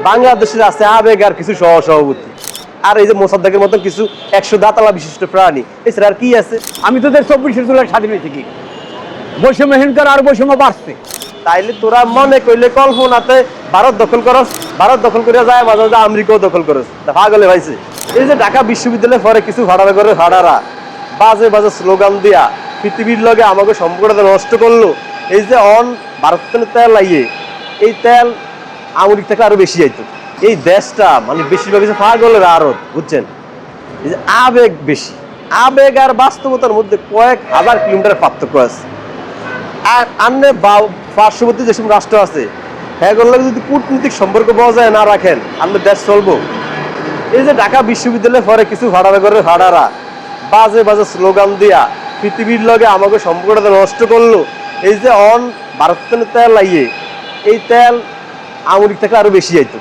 বাংলাদেশের আছে আবেগ আর কিছু সহসভাপতি, আর এই যে মোসাদ্দেকের মতো কিছু 100 দাঁতালা বিশিষ্ট প্রাণী, এছাড়া আর কি আছে? আমি তোদের 24 জুলাই স্বাধীন হয়েছি কি বৈষম্যহীনকার আর বৈষম্য বাড়ছে। তাইলে তোরা মনে করলে কল্পনাতে ভারত দখল করস, ভারত দখল করে যায় মাঝে মাঝে আমেরিকাও দখল করস, পাগলে ভাইছে। এই যে ঢাকা বিশ্ববিদ্যালয়ে পরে কিছু ভাড়া করে ভাড়ারা বাজে বাজে স্লোগান দিয়া পৃথিবীর লগে আমাকে সম্পর্কটা নষ্ট করলো। এই যে ভারত তেল লাগিয়ে এই তেল আমেরিকা থেকে আরো বেশি যাইতো। এই দেশটা মানে বেশিরভাগ পাগলের আরত, বুঝছেন? এই যে আবেগ বেশি, আবেগ আর বাস্তবতার মধ্যে কয়েক হাজার কিলোমিটার পার্থক্য আছে। আর আন্নে পার্শ্ববর্তী যেসব রাষ্ট্র আছে এগুলো যদি কূটনৈতিক সম্পর্ক বজায় না রাখেন আমাদের দেশ চলবো? এই যে ঢাকা বিশ্ববিদ্যালয়ে পরে কিছু ভাড়ারা বাজে বাজে স্লোগান দিয়া পৃথিবীর লগে আমাকে সম্পর্কটা নষ্ট করলো। এই যে ভারত তেল লাগিয়ে এই তেল আমেরিকা থেকে আরো বেশি যাইতো,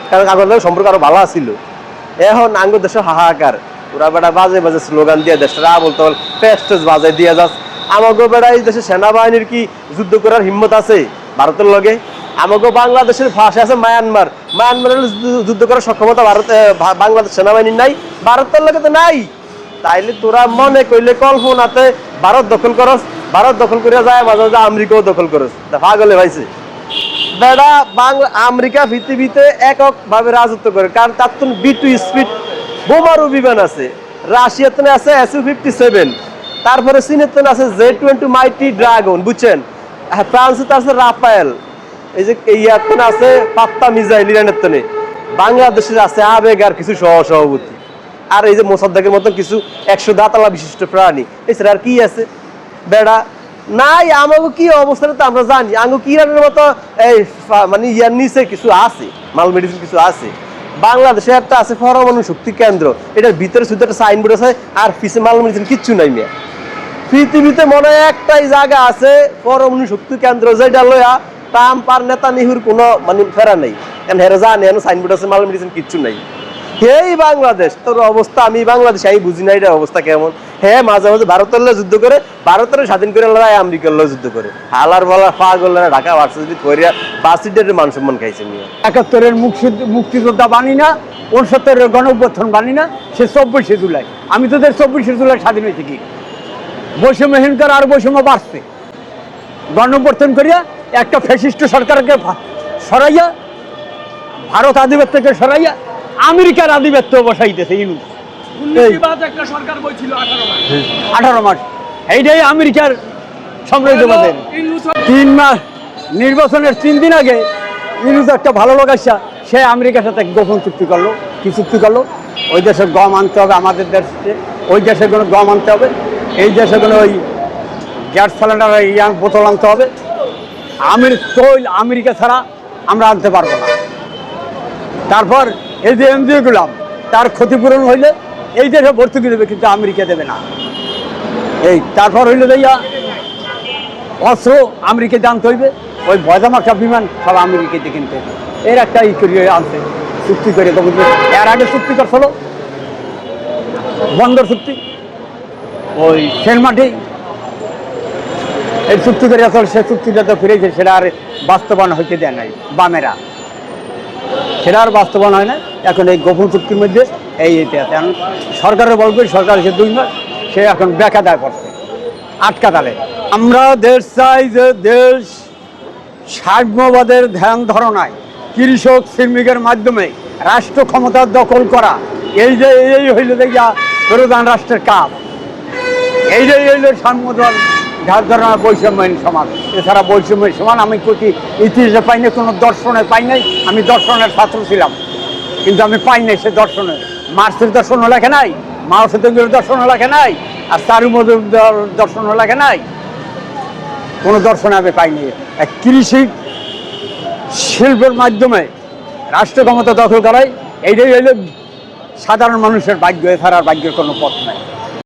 কারণ আগের সম্পর্ক আরো ভালো ছিল। এখন আঙ্গ দেশের হাহাকার, ওরা বেটা বাজে বাজে স্লোগান দিয়ে দেশটা বলতে বল পেস্টেজ বাজে দিয়ে যাচ্ছে। আমাকে বেড়া এই দেশের সেনাবাহিনীর কি যুদ্ধ করার হিম্মত আছে ভারতের লগে? আমাকে বাংলাদেশের ভাষা আছে মায়ানমারের যুদ্ধ করার সক্ষমতা বাংলাদেশ সেনাবাহিনীর নাই, ভারতের লগে তো নাই। তাইলে তোরা মনে করলে কল্পনাতে ভারত দখল করস, ভারত দখল করে যায় মাঝে মাঝে আমেরিকাও দখল করস, পাগলে ভাইছে। বেড়া আমেরিকা পৃথিবীতে একক ভাবে রাজত্ব করে, কারণ তার তো B2 স্পিড বোমারু বিমান আছে, রাশিয়াতে আছে Su-57, তারপরে চীনেতে আছে J-20 মাইটি ড্রাগন, বুঝছেন? ফ্রান্সে আছে রাফায়েল, এই যে ইয়াতে আছে পাত্তা মিসাইল ইরানের তনে। বাংলাদেশের আছে আবেগ আর কিছু সহসভাপতি, আর এই যে মোসাদ্দেকের মতো কিছু 100 দাঁতালা বিশিষ্ট প্রাণী, এছাড়া আর কি আছে? বেড়া নাই আমাকে কি অবস্থাটা তো আমরা জানি। আঙ্গু কি ইরানের মতো এই মানে ইয়ার নিচে কিছু আছে, মাল মেডিসিন কিছু আছে। বাংলাদেশে একটা আছে পরমাণু শক্তি কেন্দ্র, এটার ভিতরে শুধু একটা সাইনবোর্ড আছে, আর পিছে মাল মেডিসিন কিচ্ছু নাই মিয়া। পৃথিবীতে মনে হয় একটাই জায়গা আছে পরমাণু শক্তি কেন্দ্র, যেটা লয়া ট্রাম্প আর নেতানিয়াহুর কোনো মানে ফেরা নেই, কারণ হেরা জানে সাইনবোর্ড আছে, মাল মেডিসিন কিচ্ছু নাই। এই বাংলাদেশ তোর অবস্থা, আমি বাংলাদেশ আমি বুঝি না এটার অবস্থা কেমন। হ্যাঁ, মাঝে মাঝে ভারতের যুদ্ধ করে, ভারতের স্বাধীন করে লড়াই, আমেরিকার যুদ্ধ করে, হালার বলা পাগলরা ঢাকা ভার্সিটি করিয়া বাসিটের মান সম্মান খাইছে নিয়ে। 71-এর মুক্তিযোদ্ধা বানি না, 69-এর গণঅভ্যুত্থান বানি না, সে 24 জুলাই। আমি তোদের 24 জুলাই স্বাধীন হয়েছি কি বৈষম্যহীনকার আর বৈষম্য বাড়ছে। গণঅভ্যুত্থান করিয়া একটা ফ্যাসিস্ট সরকারকে সরাইয়া, ভারত আধিপত্যকে সরাইয়া আমেরিকার আধিপত্য বসাইতেছে ইনু। 18 মাস এইটাই আমেরিকার সাম্রাজ্যবাদের। 3 মাস নির্বাচনের 3 দিন আগে ইনুস একটা ভালো লোক আসা, সে আমেরিকার সাথে গোপন চুক্তি করলো। কি চুক্তি করলো? ওই দেশের গম আনতে হবে আমাদের দেশে, ওই দেশের কোনো গম আনতে হবে, এই দেশে কোনো ওই গ্যাস সিলিন্ডার ইয়াং বোতল আনতে হবে। তৈল আমেরিকা ছাড়া আমরা আনতে পারবো না। তারপর এই যে এনজিও গুলাম, তার ক্ষতিপূরণ হইলে এই দেশে ভর্তুকি দেবে, কিন্তু আমেরিকা দেবে না। এই তারপর হইলে যাইয়া অস্ত্র আমেরিকা জানতে হইবে, ওই ভয়দামাকা বিমান সব আমেরিকাতে কিনতে। এর একটা করিয়ে আনছে চুক্তি করে। এর আগে চুক্তি করছিল বন্দর চুক্তি, ওই সেনমাটি এই চুক্তি করে আসলে সে চুক্তিটা তো ফিরেছে, সেটা আর বাস্তবায়ন হইতে দেয় নাই বামেরা, সেটা আর বাস্তবায়ন হয় না। এখন এই গোপন চুক্তির মধ্যে এইতে আছে। এখন সরকারের বলবে, সরকার সে 2 মাস সে এখন বেকায়দায় করছে, আটকা তালে। আমরা দেশ চাই যে দেশ সাম্যবাদের ধ্যান ধারণায় কৃষক শ্রমিকের মাধ্যমে রাষ্ট্র ক্ষমতা দখল করা, এই যে এই হইল দেখা প্রধান রাষ্ট্রের কাজ, এই যে হইল সাম্যবাদ ধারণা, বৈষম্যহীন সমাজ। এছাড়া বৈষম্যহীন সমাজ আমি কোটি ইতিহাসে পাই নাই, কোনো দর্শনে পাই নাই। আমি দর্শনের ছাত্র ছিলাম, কিন্তু আমি পাই নাই সে দর্শনে। মার্ক্সের দর্শনও লেখে নাই, মাও সেতুঙ্গের দর্শনও লেখে নাই, আর চারুমজুর দর্শনও লেখে নাই, কোনো দর্শনে আমি পাইনি। কৃষি শিল্পের মাধ্যমে রাষ্ট্র ক্ষমতা দখল করাই, এইটাই হইল সাধারণ মানুষের ভাগ্য, এছাড়া ভাগ্যের কোনো পথ নাই।